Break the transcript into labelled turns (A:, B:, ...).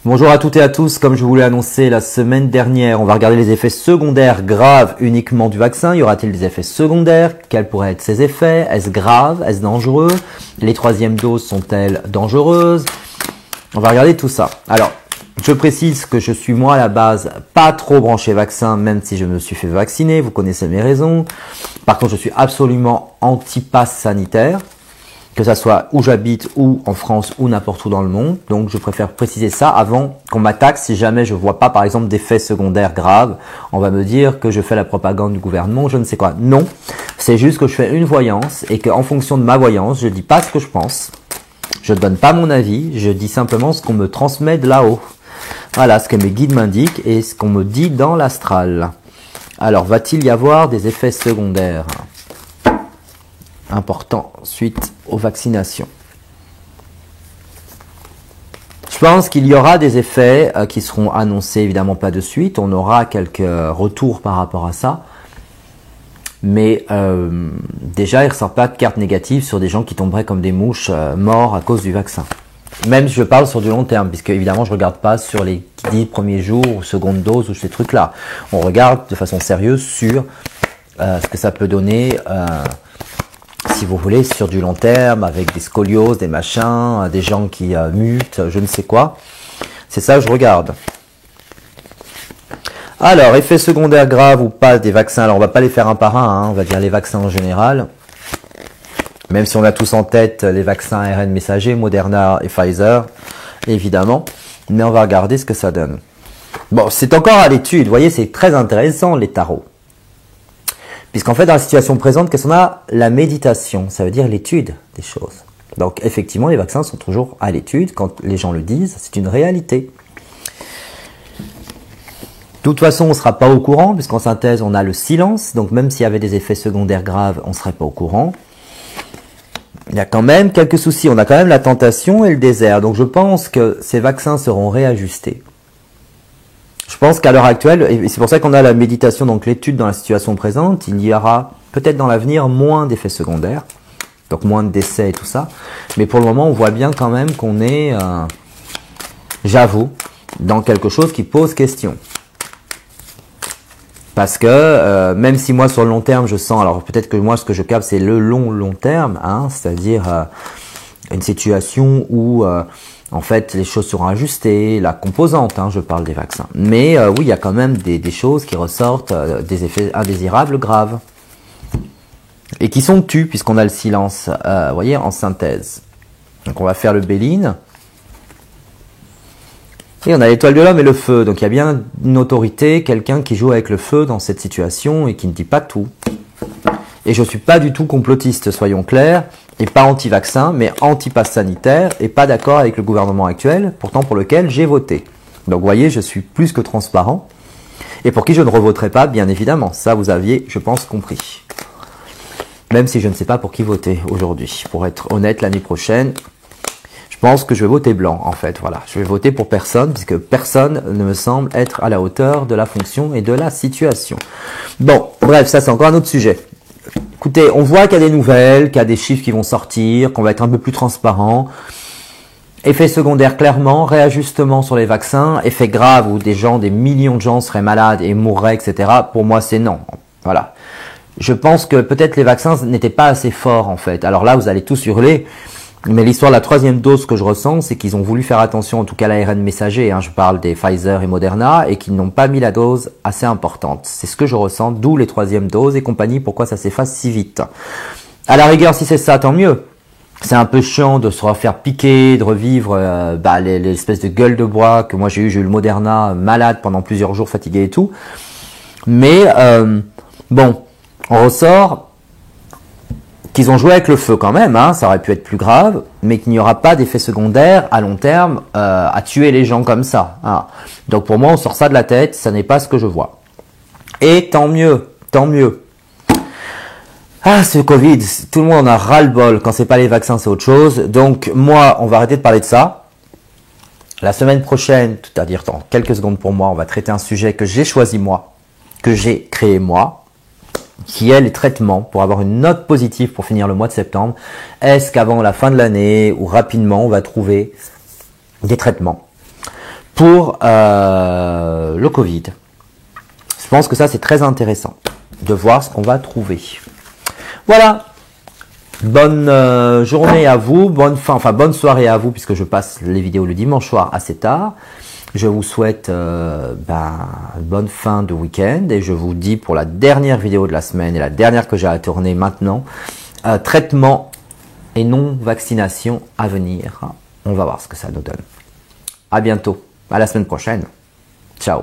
A: Bonjour à toutes et à tous, comme je vous l'ai annoncé la semaine dernière, on va regarder les effets secondaires graves uniquement du vaccin. Y aura-t-il des effets secondaires? Quels pourraient être ces effets? Est-ce grave? Est-ce dangereux? Les troisièmes doses sont-elles dangereuses? On va regarder tout ça. Alors, je précise que je suis moi à la base pas trop branché vaccin, même si je me suis fait vacciner, vous connaissez mes raisons. Par contre, je suis absolument anti-pass sanitaire, que ça soit où j'habite ou en France ou n'importe où dans le monde. Donc je préfère préciser ça avant qu'on m'attaque si jamais je vois pas par exemple d'effets secondaires graves. On va me dire que je fais la propagande du gouvernement, je ne sais quoi. Non, c'est juste que je fais une voyance et qu'en fonction de ma voyance, je dis pas ce que je pense. Je ne donne pas mon avis, je dis simplement ce qu'on me transmet de là-haut. Voilà ce que mes guides m'indiquent et ce qu'on me dit dans l'astral. Alors, va-t-il y avoir des effets secondaires importants suite aux vaccinations? Je pense qu'il y aura des effets qui seront annoncés, évidemment pas de suite. On aura quelques retours par rapport à ça. Mais déjà, il ne ressort pas de carte négative sur des gens qui tomberaient comme des mouches morts à cause du vaccin. Même je parle sur du long terme, puisque évidemment je regarde pas sur les 10 premiers jours ou seconde dose ou ces trucs-là. On regarde de façon sérieuse sur ce que ça peut donner, si vous voulez, sur du long terme, avec des scolioses, des machins, des gens qui mutent, je ne sais quoi. C'est ça que je regarde. Alors, effets secondaires graves ou pas des vaccins, alors on va pas les faire un par un, hein, on va dire les vaccins en général. Même si on a tous en tête les vaccins ARN messager, Moderna et Pfizer, évidemment. Mais on va regarder ce que ça donne. Bon, c'est encore à l'étude. Vous voyez, c'est très intéressant, les tarots. Puisqu'en fait, dans la situation présente, qu'est-ce qu'on a? La méditation, ça veut dire l'étude des choses. Donc, effectivement, les vaccins sont toujours à l'étude. Quand les gens le disent, c'est une réalité. De toute façon, on ne sera pas au courant, puisqu'en synthèse, on a le silence. Donc, même s'il y avait des effets secondaires graves, on ne serait pas au courant. Il y a quand même quelques soucis. On a quand même la tentation et le désert. Donc je pense que ces vaccins seront réajustés. Je pense qu'à l'heure actuelle, et c'est pour ça qu'on a la méditation, donc l'étude dans la situation présente, il y aura peut-être dans l'avenir moins d'effets secondaires. Donc moins de décès et tout ça. Mais pour le moment, on voit bien quand même qu'on est, j'avoue, dans quelque chose qui pose question. Parce que même si moi sur le long terme je sens, alors peut-être que moi ce que je capte c'est le long terme, hein, c'est-à-dire une situation où en fait les choses seront ajustées, la composante, hein, je parle des vaccins. Mais oui, il y a quand même des choses qui ressortent, des effets indésirables graves. Et qui sont tus puisqu'on a le silence, vous voyez, en synthèse. Donc on va faire le Béline. Et on a l'étoile de l'homme et le feu, donc il y a bien une autorité, quelqu'un qui joue avec le feu dans cette situation et qui ne dit pas tout. Et je ne suis pas du tout complotiste, soyons clairs, et pas anti-vaccin, mais anti-pass sanitaire, et pas d'accord avec le gouvernement actuel, pourtant pour lequel j'ai voté. Donc vous voyez, je suis plus que transparent, et pour qui je ne revoterai pas, bien évidemment. Ça, vous aviez, je pense, compris. Même si je ne sais pas pour qui voter aujourd'hui. Pour être honnête, l'année prochaine, je pense que je vais voter blanc, en fait, voilà. Je vais voter pour personne, puisque personne ne me semble être à la hauteur de la fonction et de la situation. Bon, bref, ça c'est encore un autre sujet. Écoutez, on voit qu'il y a des nouvelles, qu'il y a des chiffres qui vont sortir, qu'on va être un peu plus transparent. Effets secondaires, clairement, réajustement sur les vaccins, effets graves où des millions de gens seraient malades et mourraient, etc. Pour moi, c'est non. Voilà. Je pense que peut-être les vaccins n'étaient pas assez forts, en fait. Alors là, vous allez tous hurler. Mais l'histoire de la troisième dose que je ressens, c'est qu'ils ont voulu faire attention, en tout cas à l'ARN messager, hein, je parle des Pfizer et Moderna, et qu'ils n'ont pas mis la dose assez importante. C'est ce que je ressens, d'où les troisièmes doses et compagnie, pourquoi ça s'efface si vite. À la rigueur, si c'est ça, tant mieux. C'est un peu chiant de se refaire piquer, de revivre l'espèce de gueule de bois que moi j'ai eu le Moderna, malade pendant plusieurs jours, fatigué et tout. Mais bon, on ressort qu'ils ont joué avec le feu quand même, hein, ça aurait pu être plus grave, mais qu'il n'y aura pas d'effet secondaire à long terme à tuer les gens comme ça. Hein. Donc pour moi, on sort ça de la tête, ça n'est pas ce que je vois. Et tant mieux, tant mieux. Ah, ce Covid, tout le monde en a ras-le-bol. Quand c'est pas les vaccins, c'est autre chose. Donc moi, on va arrêter de parler de ça. La semaine prochaine, c'est-à-dire dans quelques secondes pour moi, on va traiter un sujet que j'ai choisi moi, que j'ai créé moi, qui est les traitements pour avoir une note positive pour finir le mois de septembre. Est-ce qu'avant la fin de l'année ou rapidement on va trouver des traitements pour le Covid. Je pense que ça, c'est très intéressant de voir ce qu'on va trouver. Voilà. Bonne journée à vous, bonne soirée à vous, puisque je passe les vidéos le dimanche soir assez tard. Je vous souhaite bonne fin de week-end et je vous dis pour la dernière vidéo de la semaine et la dernière que j'ai à tourner maintenant, traitement et non vaccination à venir. On va voir ce que ça nous donne. À bientôt, à la semaine prochaine. Ciao.